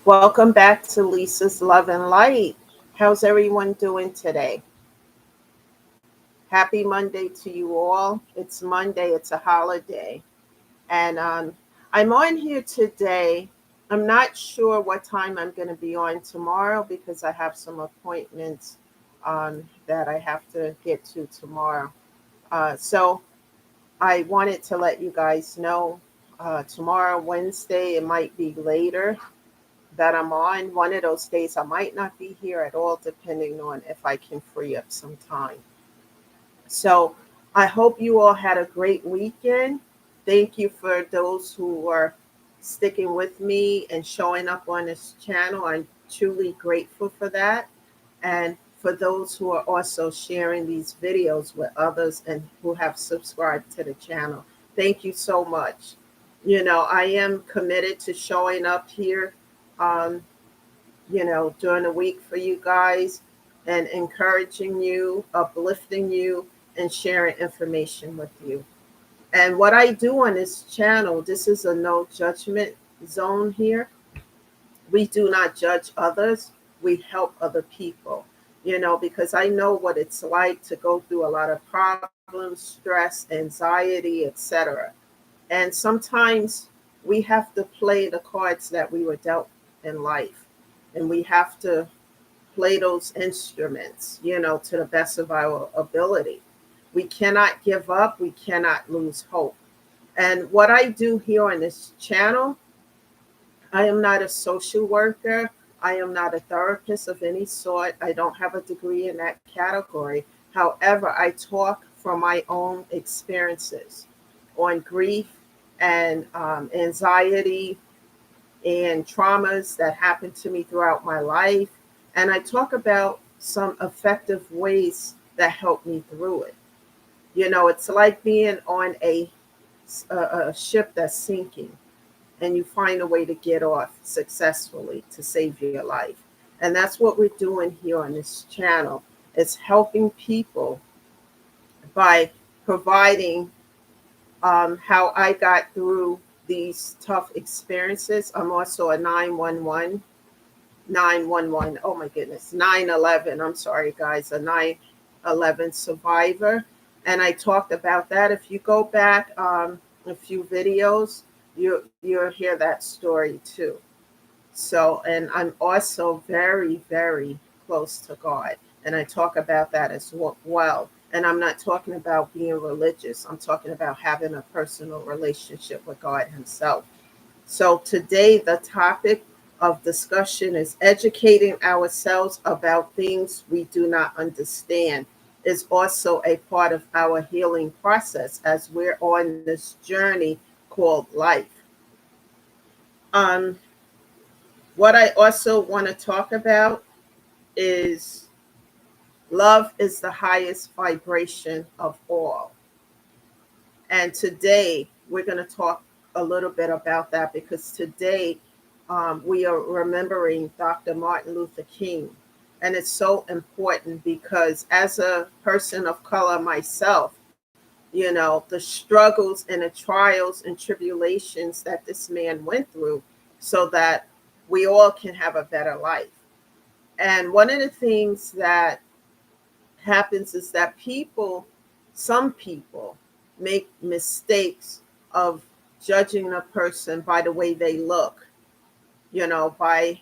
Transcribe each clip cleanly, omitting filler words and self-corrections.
Welcome back to Lisa's Love and Light. How's everyone doing today? Happy Monday to you all. It's Monday, it's a holiday. And I'm on here today. I'm not sure what time I'm going to be on tomorrow because I have some appointments that I have to get to tomorrow. So I wanted to let you guys know tomorrow, Wednesday, it might be later that I'm on. One of those days I might not be here at all, depending on if I can free up some time. So I hope you all had a great weekend. Thank you for those who are sticking with me and showing up on this channel. I'm truly grateful for that. And for those who are also sharing these videos with others and who have subscribed to the channel, thank you so much. I am committed to showing up here um, during the week for you guys and encouraging you, uplifting you, and sharing information with you. And what I do on this channel, this is a no judgment zone here. We do not judge others, we help other people, because I know what it's like to go through a lot of problems, stress, anxiety, etc. And sometimes we have to play the cards that we were dealt in life. And we have to play those instruments, to the best of our ability. We cannot give up, we cannot lose hope. And what I do here on this channel, I am not a social worker. I am not a therapist of any sort. I don't have a degree in that category. However, I talk from my own experiences on grief and anxiety and traumas that happened to me throughout my life. And I talk about some effective ways that help me through it. It's like being on a ship that's sinking and you find a way to get off successfully to save your life. And that's what we're doing here on this channel. It's helping people by providing how I got through these tough experiences. I'm also a 911. Oh my goodness, 9/11. I'm sorry, guys, a 9/11 survivor. And I talked about that. If you go back a few videos, you'll hear that story too. So, and I'm also very, very close to God. And I talk about that as well. And I'm not talking about being religious, I'm talking about having a personal relationship with God Himself. So, today, the topic of discussion is educating ourselves about things we do not understand is also a part of our healing process as we're on this journey called life. Um, what I also want to talk about is love is the highest vibration of all. And today we're going to talk a little bit about that because today we are remembering Dr. Martin Luther King. And it's so important because as a person of color myself, the struggles and the trials and tribulations that this man went through so that we all can have a better life. And one of the things that happens is that some people make mistakes of judging a person by the way they look, by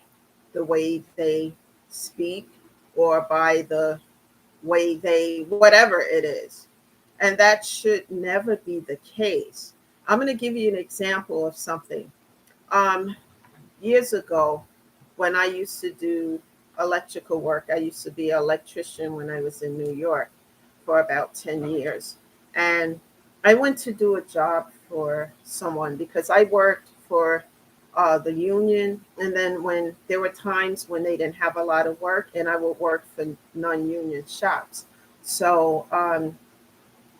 the way they speak or by the way they, whatever it is. And that should never be the case. I'm going to give you an example of something. Um, Years ago, when I used to do electrical work, I used to be an electrician when I was in New York for about 10 years. And I went to do a job for someone because I worked for the union. And then when there were times when they didn't have a lot of work, and I would work for non union shops. So,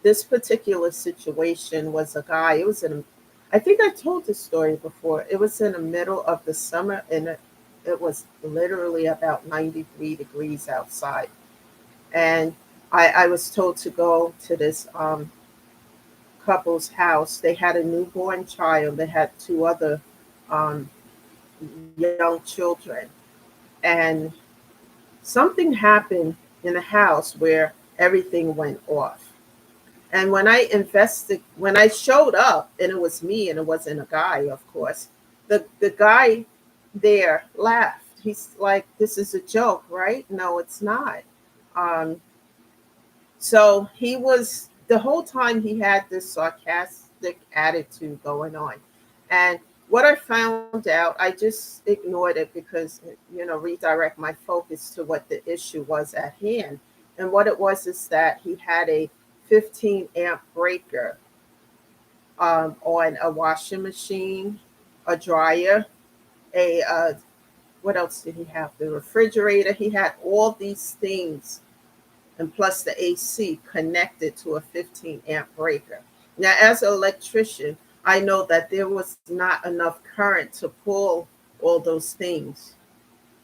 this particular situation was a guy, it was in, I think I told this story before. It was in the middle of the summer and it was literally about 93 degrees outside. And I was told to go to this couple's house. They had a newborn child. They had two other um, young children. And something happened in the house where everything went off. And when I showed up, and it was me, and it wasn't a guy, of course, the guy there laughed. He's like, "This is a joke, right?" No, it's not. Um, so he was the whole time he had this sarcastic attitude going on, and what I found out, I just ignored it because redirect my focus to what the issue was at hand, and what it was is that he had a 15 amp breaker on a washing machine, a dryer, a what else did he have? The refrigerator. He had all these things, and plus the AC connected to a 15 amp breaker. Now, as an electrician, I know that there was not enough current to pull all those things.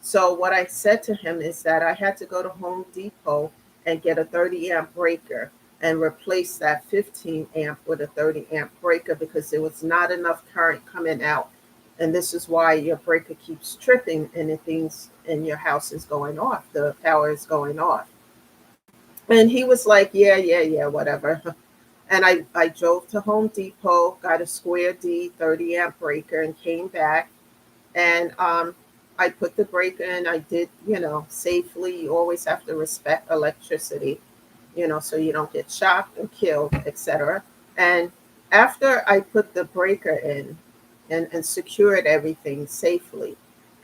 So, what I said to him is that I had to go to Home Depot and get a 30 amp breaker and replace that 15 amp with a 30 amp breaker because there was not enough current coming out. And this is why your breaker keeps tripping and the things in your house is going off, the power is going off. And he was like, "Yeah, yeah, yeah, whatever." And I drove to Home Depot, got a Square D 30 amp breaker, and came back. And I put the breaker in. I did, safely. You always have to respect electricity, so you don't get shocked or killed, etc. And after I put the breaker in and secured everything safely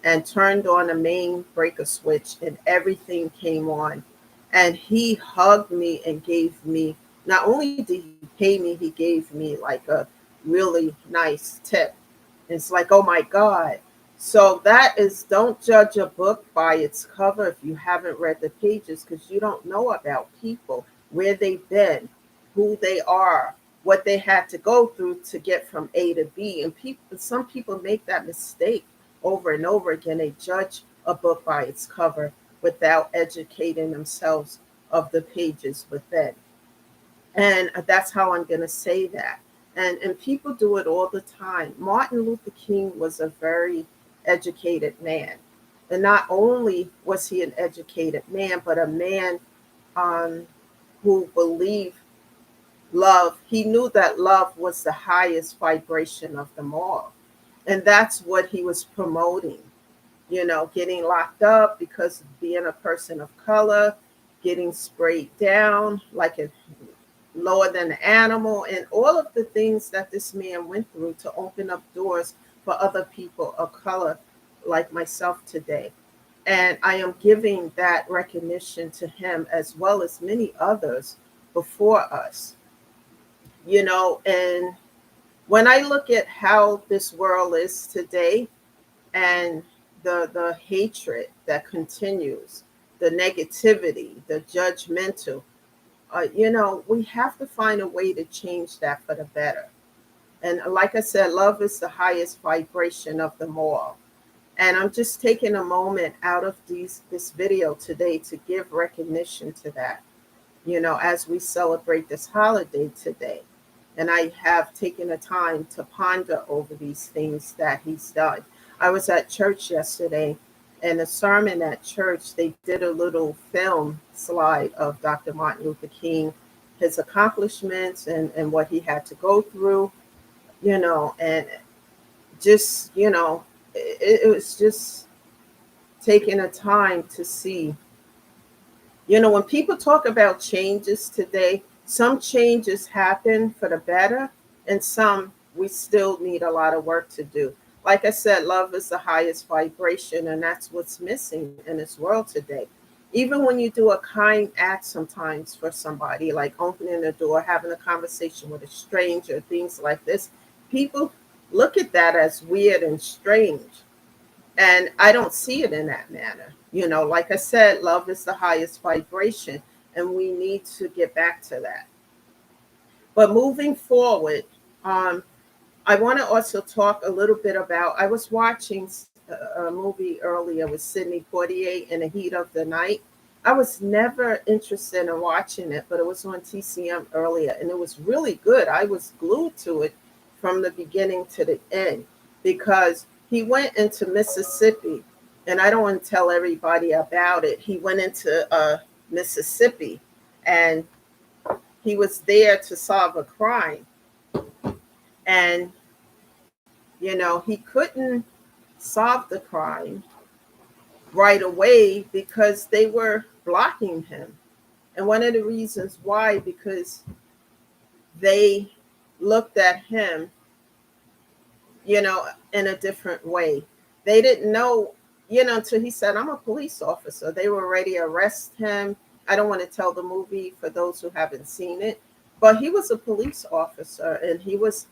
and turned on the main breaker switch, and everything came on, and he hugged me and gave me, not only did he pay me, he gave me like a really nice tip. It's like, oh my God. So that is, don't judge a book by its cover if you haven't read the pages, because you don't know about people, where they've been, who they are, what they had to go through to get from A to B. And some people make that mistake over and over again. They judge a book by its cover without educating themselves of the pages within. And that's how I'm going to say that. And people do it all the time. Martin Luther King was a very educated man. And not only was he an educated man, but a man um, who believed love. He knew that love was the highest vibration of them all. And that's what he was promoting. Getting locked up because of being a person of color, getting sprayed down like a lower than the animal, and all of the things that this man went through to open up doors for other people of color like myself today. And I am giving that recognition to him as well as many others before us. And when I look at how this world is today, and the hatred that continues, the negativity, the judgmental, we have to find a way to change that for the better. And like I said, love is the highest vibration of them all. And I'm just taking a moment out of this video today to give recognition to that, as we celebrate this holiday today. And I have taken the time to ponder over these things that he's done. I was at church yesterday, and a sermon at church, they did a little film slide of Dr. Martin Luther King, his accomplishments, and what he had to go through, and just, it was just taking a time to see. When people talk about changes today, some changes happen for the better, and some we still need a lot of work to do. Like I said, love is the highest vibration, and that's what's missing in this world today. Even when you do a kind act sometimes for somebody, like opening the door, having a conversation with a stranger, things like this, people look at that as weird and strange. And I don't see it in that manner. Like I said, love is the highest vibration, and we need to get back to that. But moving forward, um, I want to also talk a little bit about. I was watching a movie earlier with Sidney Poitier, In the Heat of the Night. I was never interested in watching it, but it was on TCM earlier, and it was really good. I was glued to it from the beginning to the end because he went into Mississippi, and I don't want to tell everybody about it. He went into Mississippi, and he was there to solve a crime. And, he couldn't solve the crime right away because they were blocking him. And one of the reasons why, because they looked at him, in a different way. They didn't know, until he said, I'm a police officer. They were ready to arrest him. I don't want to tell the movie for those who haven't seen it, but he was a police officer, and he was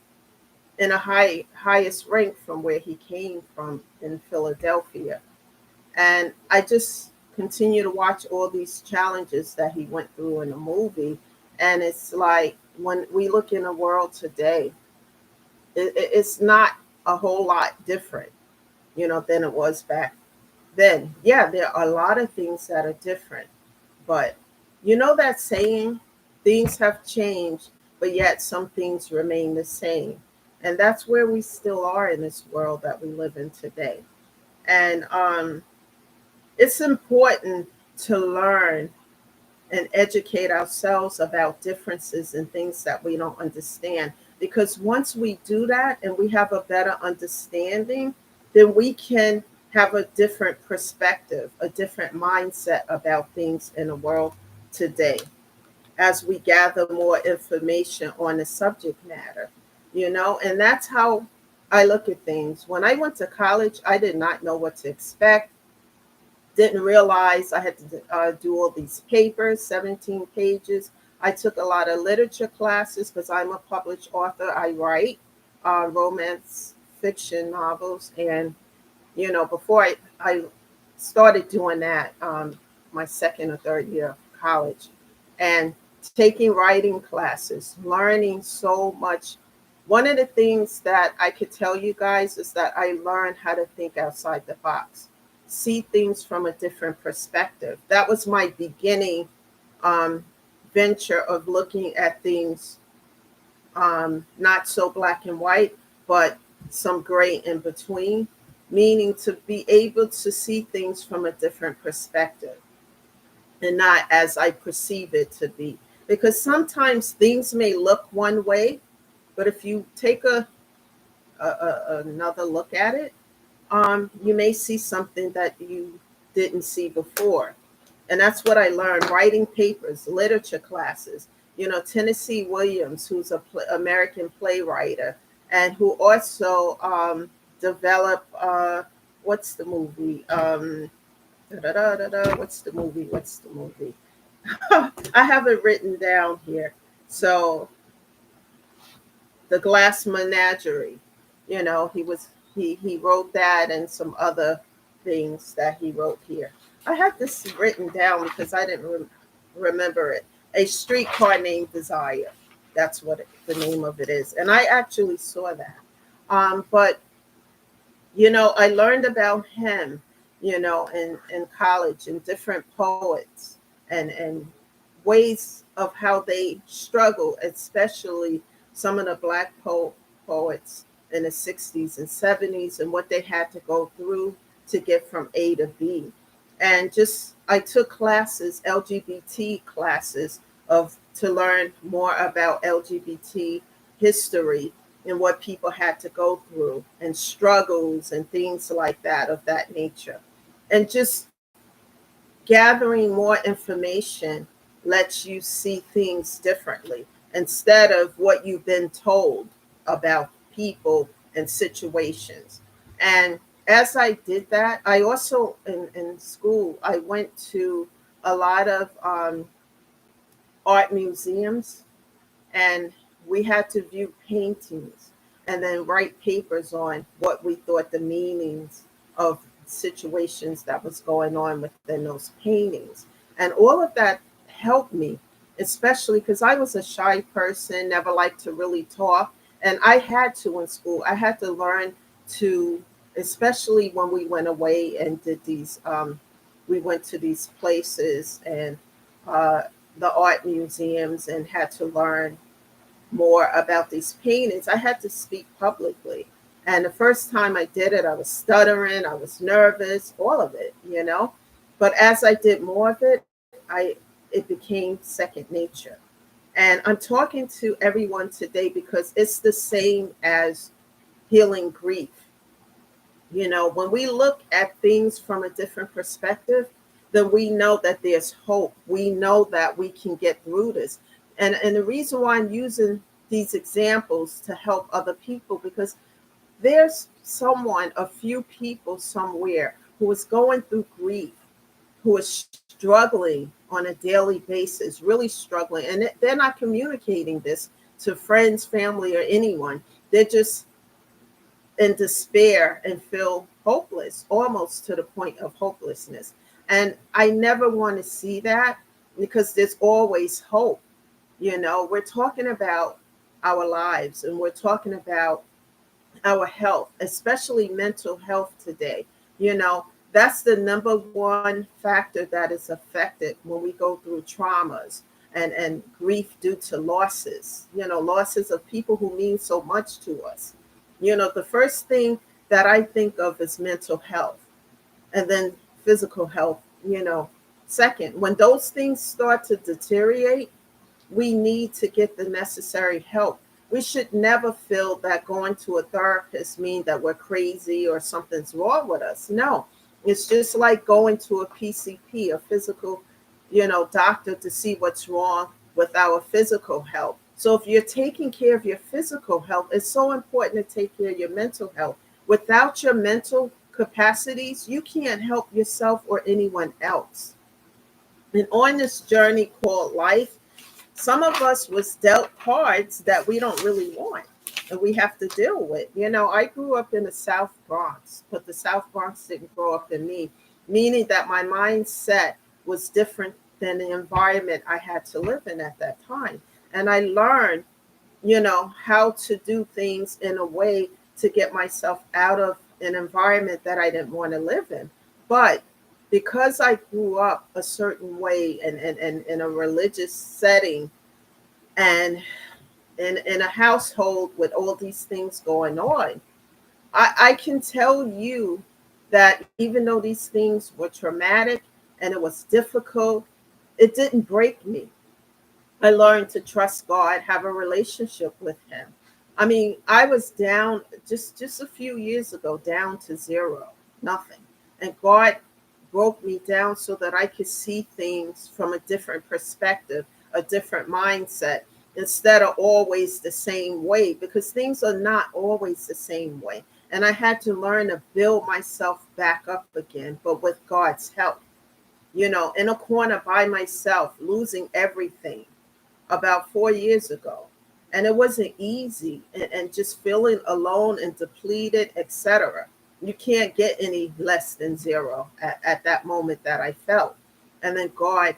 in a highest rank from where he came from in Philadelphia. And I just continue to watch all these challenges that he went through in the movie. And it's like when we look in the world today, it's not a whole lot different, than it was back then. Yeah, there are a lot of things that are different, but that saying, things have changed, but yet some things remain the same. And that's where we still are in this world that we live in today. And it's important to learn and educate ourselves about differences and things that we don't understand. Because once we do that and we have a better understanding, then we can have a different perspective, a different mindset about things in the world today as we gather more information on the subject matter, and that's how I look at things. When I went to college, I did not know what to expect. Didn't realize I had to do all these papers, 17 pages. I took a lot of literature classes because I'm a published author. I write romance fiction novels. And, before I started doing that, my second or third year of college, and taking writing classes, learning so much. One of the things that I could tell you guys is that I learned how to think outside the box, see things from a different perspective. That was my beginning um, venture of looking at things, not so black and white, but some gray in between, meaning to be able to see things from a different perspective and not as I perceive it to be. Because sometimes things may look one way, but if you take another look at it, you may see something that you didn't see before. And that's what I learned writing papers, literature classes. Tennessee Williams, who's a American playwright, and who also developed, what's the movie? What's the movie? What's the movie? I have it written down here. So, The Glass Menagerie. He wrote that and some other things that he wrote here. I have this written down because I didn't remember it. A Streetcar Named Desire. That's what the name of it is. And I actually saw that. But I learned about him, in college, and different poets and ways of how they struggle, especially some of the black poets in the 60s and 70s, and what they had to go through to get from A to B. And just I took classes, LGBT classes, of to learn more about LGBT history and what people had to go through and struggles and things like that, of that nature. And just gathering more information lets you see things differently instead of what you've been told about people and situations. And as I did that, I also, in school, I went to a lot of art museums, and we had to view paintings and then write papers on what we thought the meanings of situations that was going on within those paintings. And all of that helped me, especially because I was a shy person, never liked to really talk. And I had to, in school, I had to learn to, especially when we went away and did these, we went to these places and the art museums, and had to learn more about these paintings. I had to speak publicly. And the first time I did it, I was stuttering, I was nervous, all of it, you know. But as I did more of it, it became second nature. And I'm talking to everyone today because it's the same as healing grief. You know, when we look at things from a different perspective, then we know that there's hope. We know that we can get through this. And the reason why I'm using these examples to help other people, because there's someone, a few people somewhere who is going through grief, who is struggling on a daily basis, really struggling. And they're not communicating this to friends, family, or anyone. They're just in despair and feel hopeless, almost to the point of hopelessness. And I never want to see that, because there's always hope. You know, we're talking about our lives, and we're talking about our health, especially mental health today. You know, that's the number one factor that is affected when we go through traumas and grief due to losses, you know, losses of people who mean so much to us. You know, the first thing that I think of is mental health, and then physical health, you know, second. When those things start to deteriorate, we need to get the necessary help. We should never feel that going to a therapist means that we're crazy or something's wrong with us. No, it's just like going to a PCP, a physical, you know, doctor, to see what's wrong with our physical health. So if you're taking care of your physical health, it's so important to take care of your mental health. Without your mental capacities, you can't help yourself or anyone else. And on this journey called life, some of us was dealt cards that we don't really want, and we have to deal with. You know, I grew up in the South Bronx, but the South Bronx didn't grow up in me, meaning that my mindset was different than the environment I had to live in at that time. And I learned, you know, how to do things in a way to get myself out of an environment that I didn't want to live in. But because I grew up a certain way, and in a religious setting, and in a household with all these things going on, I can tell you that even though these things were traumatic and it was difficult, it didn't break me. I learned to trust God, have a relationship with Him. I mean, I was down just a few years ago, down to zero, nothing. And God broke me down so that I could see things from a different perspective, a different mindset, instead of always the same way, because things are not always the same way. And I had to learn to build myself back up again, but with God's help. You know, in a corner by myself, losing everything about 4 years ago. And it wasn't easy, and just feeling alone and depleted, etc. You can't get any less than zero at that moment that I felt. And then God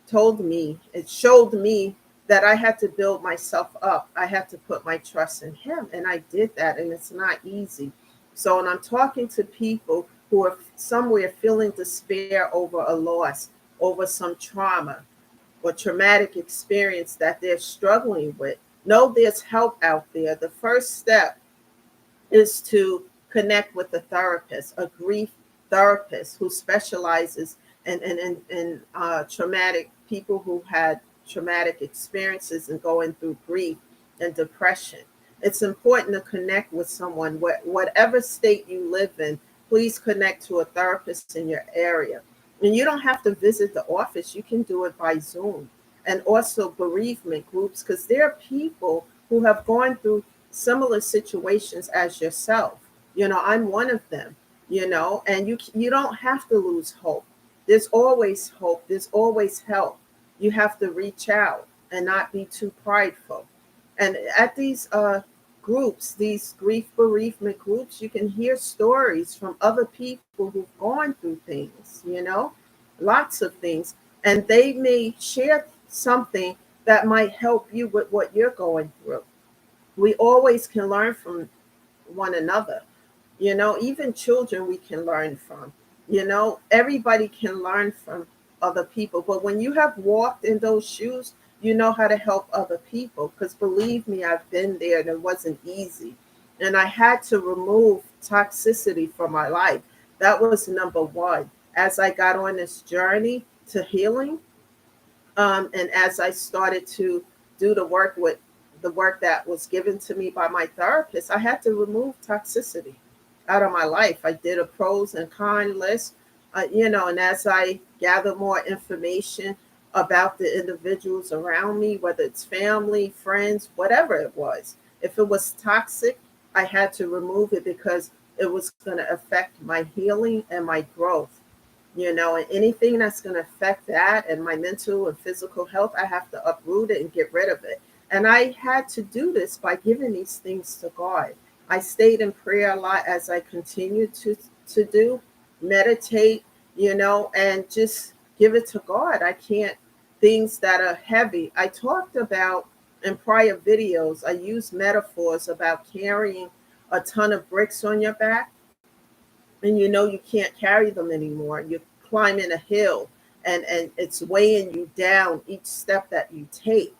told me, it showed me that I had to build myself up. I had to put my trust in Him. And I did that, and it's not easy. So when I'm talking to people who are somewhere feeling despair over a loss, over some trauma, or traumatic experience that they're struggling with, know there's help out there. The first step is to connect with a therapist, a grief therapist who specializes in traumatic people who had traumatic experiences and going through grief and depression. It's important to connect with someone, whatever state you live in. Please connect to a therapist in your area. And you don't have to visit the office, you can do it by Zoom. And also bereavement groups, because there are people who have gone through similar situations as yourself. You know, I'm one of them, you know, and you don't have to lose hope. There's always hope, there's always help. You have to reach out and not be too prideful. And at these groups, these grief bereavement groups, you can hear stories from other people who've gone through things, you know, lots of things. And they may share something that might help you with what you're going through. We always can learn from one another. You know, even children we can learn from. You know, everybody can learn from other people. But when you have walked in those shoes, you know how to help other people. Because believe me, I've been there and it wasn't easy. And I had to remove toxicity from my life. That was number one. As I got on this journey to healing, and as I started to do the work that was given to me by my therapist, I had to remove toxicity out of my life. I did a pros and cons list, and as I gather more information about the individuals around me, whether it's family, friends, whatever it was, if it was toxic, I had to remove it because it was going to affect my healing and my growth. And anything that's going to affect that and my mental and physical health, I have to uproot it and get rid of it. And I had to do this by giving these things to God. I stayed in prayer a lot as I continued to do, meditate, and just give it to God. I can't, things that are heavy. I talked about in prior videos, I use metaphors about carrying a ton of bricks on your back, and you can't carry them anymore. You're climbing a hill, and it's weighing you down each step that you take.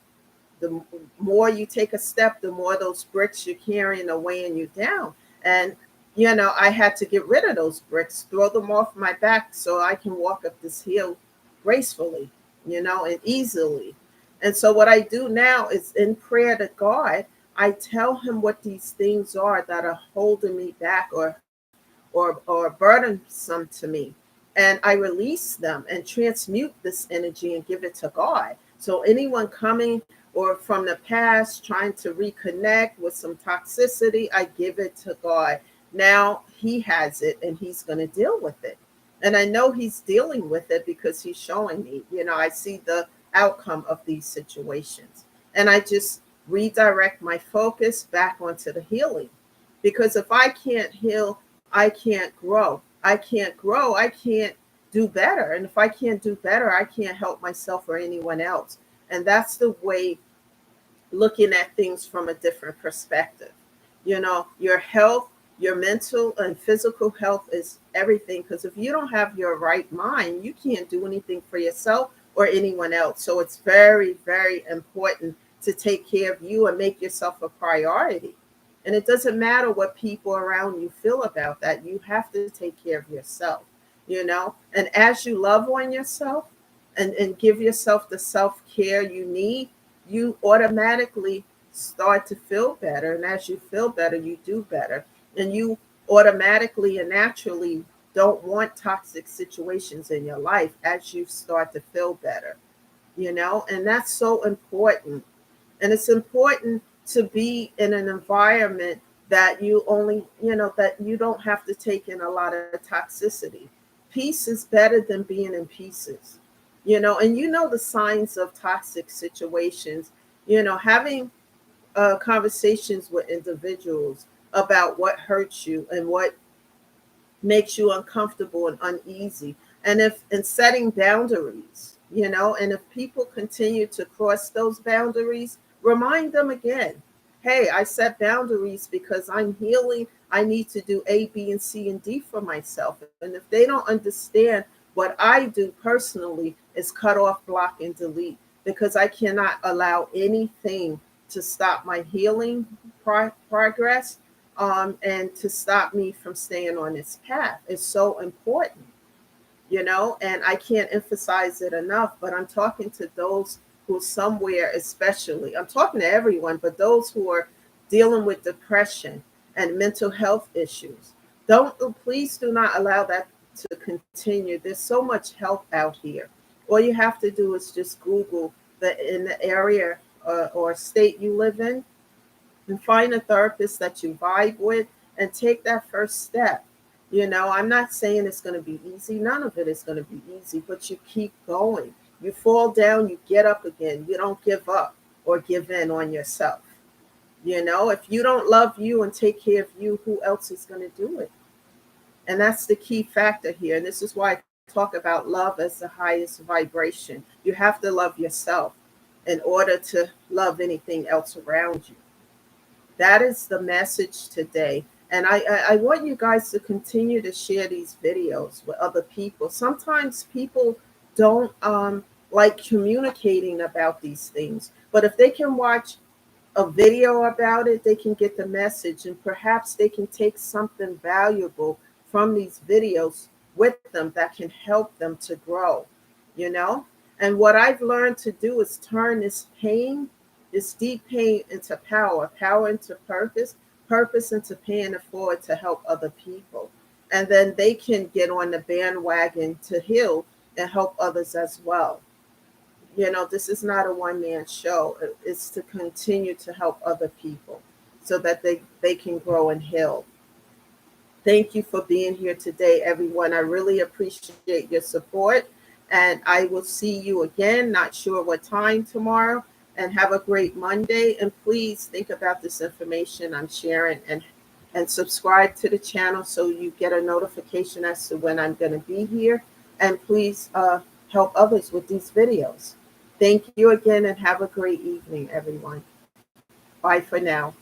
The more you take a step, the more those bricks you're carrying are weighing you down. And I had to get rid of those bricks, throw them off my back so I can walk up this hill gracefully, and easily. And so what I do now is in prayer to God, I tell him what these things are that are holding me back or burdensome to me. And I release them and transmute this energy and give it to God. So anyone coming or from the past trying to reconnect with some toxicity, I give it to God. Now he has it and he's going to deal with it. And I know he's dealing with it because he's showing me, I see the outcome of these situations. And I just redirect my focus back onto the healing. Because if I can't heal, I can't grow. I can't grow. I can't do better. And if I can't do better, I can't help myself or anyone else. And that's the way looking at things from a different perspective. Your health, your mental and physical health is everything. Because if you don't have your right mind, you can't do anything for yourself or anyone else. So it's very, very important to take care of you and make yourself a priority. And it doesn't matter what people around you feel about that. You have to take care of yourself. And as you love on yourself and give yourself the self care you need, you automatically start to feel better. And as you feel better, you do better. And you automatically and naturally don't want toxic situations in your life as you start to feel better. And that's so important. And it's important to be in an environment that you only, that you don't have to take in a lot of toxicity. Peace is better than being in pieces, and the signs of toxic situations, having conversations with individuals about what hurts you and what makes you uncomfortable and uneasy. And setting boundaries, and if people continue to cross those boundaries, remind them again, hey, I set boundaries because I'm healing. I need to do A, B, and C and D for myself. And if they don't understand, what I do personally is cut off, block, and delete, because I cannot allow anything to stop my healing progress, and to stop me from staying on this path. It's so important, and I can't emphasize it enough, but I'm talking to those who somewhere, especially, I'm talking to everyone, but those who are dealing with depression and mental health issues. Please do not allow that to continue. There's so much help out here. All you have to do is just Google in the area or state you live in, and find a therapist that you vibe with and take that first step. I'm not saying it's going to be easy. None of it is going to be easy, but you keep going. You fall down, you get up again. You don't give up or give in on yourself. If you don't love you and take care of you, who else is going to do it? And that's the key factor here. And this is why I talk about love as the highest vibration. You have to love yourself in order to love anything else around you. That is the message today. And I want you guys to continue to share these videos with other people. Sometimes people don't like communicating about these things. But if they can watch a video about it, they can get the message, and perhaps they can take something valuable from these videos with them that can help them to grow, you know? And what I've learned to do is turn this pain, this deep pain, into power, power into purpose, purpose into paying it forward to help other people. And then they can get on the bandwagon to heal and help others as well. You know, this is not a one man show. It's to continue to help other people so that they can grow and heal. Thank you for being here today, everyone. I really appreciate your support. And I will see you again, not sure what time tomorrow. And have a great Monday. And please think about this information I'm sharing, and subscribe to the channel so you get a notification as to when I'm going to be here. And please help others with these videos. Thank you again and have a great evening, everyone. Bye for now.